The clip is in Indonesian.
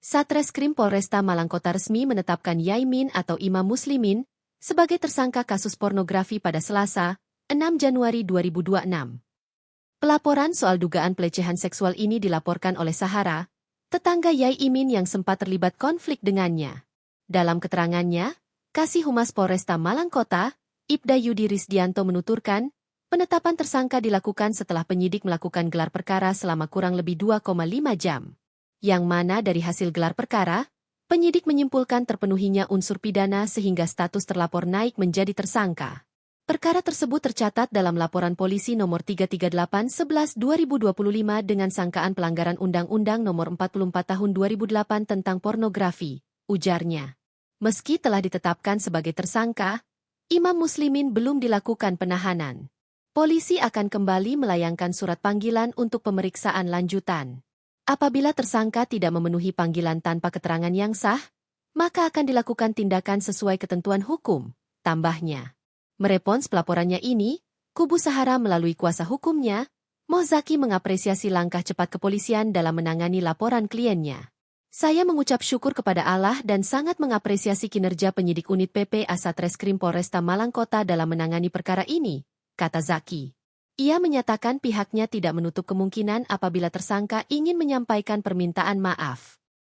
Satreskrim Polresta Malangkota resmi menetapkan Yaimin atau Imam Muslimin sebagai tersangka kasus pornografi pada Selasa, 6 Januari 2026. Pelaporan soal dugaan pelecehan seksual ini dilaporkan oleh Sahara, tetangga Yaimin yang sempat terlibat konflik dengannya. Dalam keterangannya, Kasih Humas Polresta Malangkota, Ibda Yudi Risdianto menuturkan, penetapan tersangka dilakukan setelah penyidik melakukan gelar perkara selama kurang lebih 2,5 jam. Yang mana dari hasil gelar perkara, penyidik menyimpulkan terpenuhinya unsur pidana sehingga status terlapor naik menjadi tersangka. Perkara tersebut tercatat dalam laporan polisi nomor 338/11/2025 dengan sangkaan pelanggaran Undang-Undang nomor 44 tahun 2008 tentang pornografi, ujarnya. Meski telah ditetapkan sebagai tersangka, Imam Muslimin belum dilakukan penahanan. Polisi akan kembali melayangkan surat panggilan untuk pemeriksaan lanjutan. Apabila tersangka tidak memenuhi panggilan tanpa keterangan yang sah, maka akan dilakukan tindakan sesuai ketentuan hukum, tambahnya. Merespons pelaporannya ini, kubu Sahara melalui kuasa hukumnya, Mohzaki mengapresiasi langkah cepat kepolisian dalam menangani laporan kliennya. Saya mengucap syukur kepada Allah dan sangat mengapresiasi kinerja penyidik unit PPA Satreskrim Polresta Malangkota dalam menangani perkara ini, kata Zaki. Ia menyatakan pihaknya tidak menutup kemungkinan apabila tersangka ingin menyampaikan permintaan maaf.